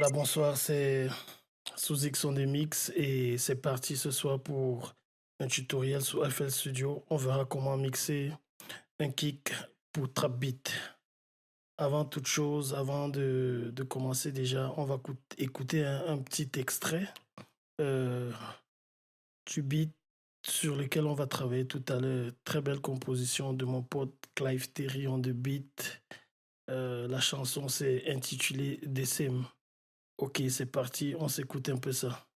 Voilà, bonsoir, c'est sous X on des mix et c'est parti ce soir pour un tutoriel sur FL Studio. On verra comment mixer un kick pour trap beat. Avant toute chose, avant de commencer déjà, on va écouter un petit extrait euh, du beat sur lequel on va travailler tout à l'heure. Très belle composition de mon pote Clive Terry on the beat. La chanson s'est intitulée DCM. Ok, c'est parti, on s'écoute un peu ça.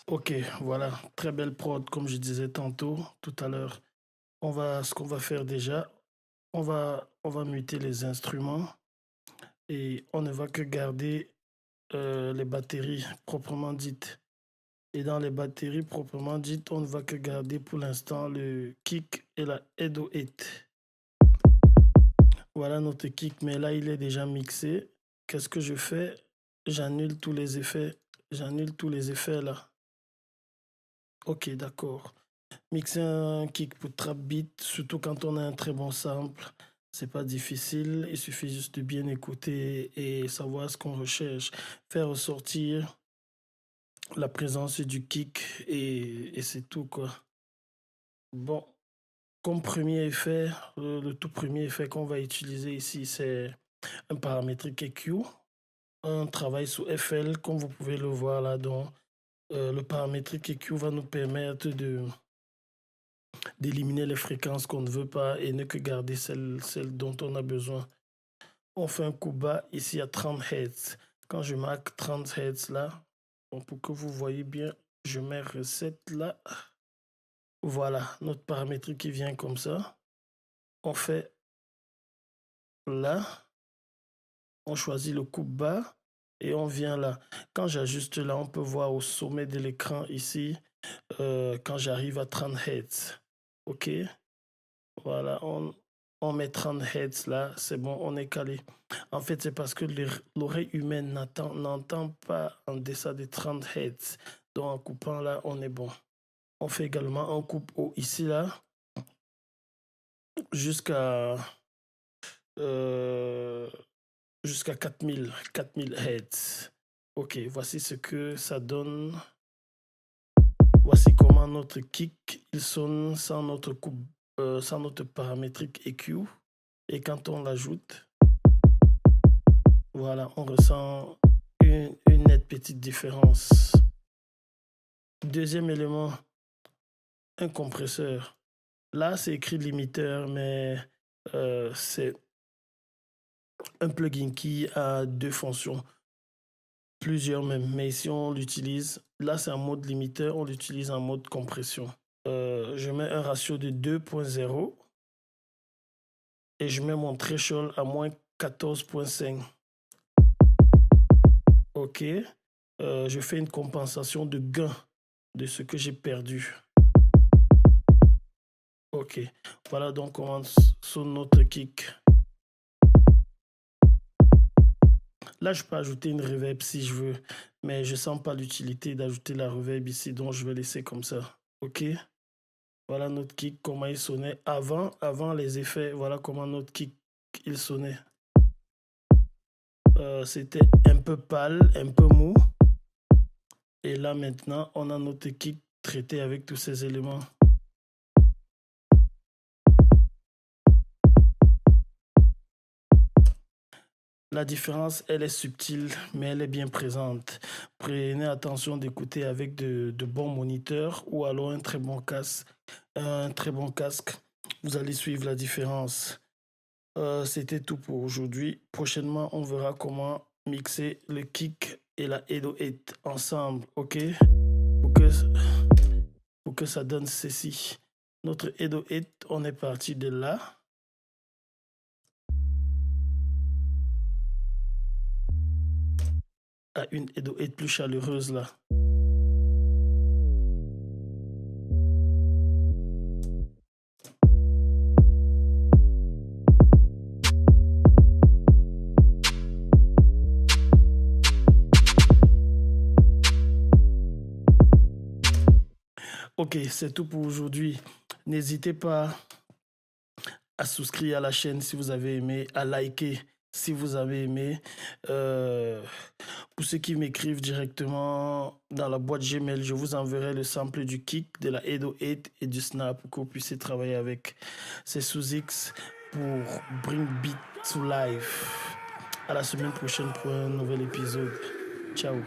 Ok, voilà, très belle prod, comme je disais tantôt, tout à l'heure. Ce qu'on va faire déjà, on va muter les instruments et on ne va que garder les batteries proprement dites. Et dans les batteries proprement dites, on ne va que garder pour l'instant le kick et la 808. Voilà notre kick, mais là il est déjà mixé. Qu'est-ce que je fais? J'annule tous les effets. J'annule tous les effets là. Ok, d'accord. Mixer un kick pour trap beat, surtout quand on a un très bon sample, c'est pas difficile. Il suffit juste de bien écouter et savoir ce qu'on recherche. Faire ressortir la présence du kick et c'est tout quoi. Bon, comme premier effet, le tout premier effet qu'on va utiliser ici, c'est un paramétrique EQ. Un travail sous FL, comme vous pouvez le voir là. Donc, le paramétrique EQ va nous permettre d'éliminer les fréquences qu'on ne veut pas et ne que garder celles dont on a besoin. On fait un coup bas ici à 30 Hz. Quand je marque 30 Hz là, pour que vous voyez bien, je mets reset là. Voilà, notre paramétrique qui vient comme ça. On fait là, on choisit le coup bas et on vient là. Quand j'ajuste là, on peut voir au sommet de l'écran ici, quand j'arrive à 30 Hz. Ok, voilà, on met 30 Hz là, c'est bon, on est calé. En fait, c'est parce que l'oreille humaine n'entend pas en deçà de 30 Hz. Donc en coupant là, on est bon. On fait également un coupe haut ici là, jusqu'à euh, jusqu'à 4000 Hz. Ok, voici ce que ça donne. Voici comment notre kick il sonne sans notre coupe, sans notre paramétrique EQ. Et quand on l'ajoute, voilà, on ressent une nette petite différence. Deuxième élément, un compresseur. Là, c'est écrit limiteur, mais c'est un plugin qui a deux fonctions, plusieurs même. Mais si on l'utilise, là, c'est en mode limiteur, on l'utilise en mode compression. Je mets un ratio de 2.0 et je mets mon threshold à moins 14.5. Ok. Je fais une compensation de gain de ce que j'ai perdu. Ok. Voilà donc comment sonne notre kick. Là, je peux ajouter une reverb si je veux, mais je sens pas l'utilité d'ajouter la reverb ici, donc je vais laisser comme ça. Ok. Voilà notre kick, comment il sonnait avant les effets. Voilà comment notre kick il sonnait. C'était un peu pâle, un peu mou. Et là maintenant, on a notre kick traité avec tous ces éléments. La différence, elle est subtile, mais elle est bien présente. Prenez attention d'écouter avec de bons moniteurs ou alors un très bon casque. Vous allez suivre la différence. C'était tout pour aujourd'hui. Prochainement, on verra comment mixer le kick et la 808 ensemble, ok? Pour que ça donne ceci. Notre 808, on est parti de là. À une 808 plus chaleureuse là. Ok, c'est tout pour aujourd'hui. N'hésitez pas à souscrire à la chaîne si vous avez aimé, à liker si vous avez aimé. Pour ceux qui m'écrivent directement dans la boîte Gmail, je vous enverrai le sample du Kick, de la Edo 8 et du Snap pour que vous puissiez travailler avec. C'est sous X pour Bring Beat to Life. À la semaine prochaine pour un nouvel épisode. Ciao.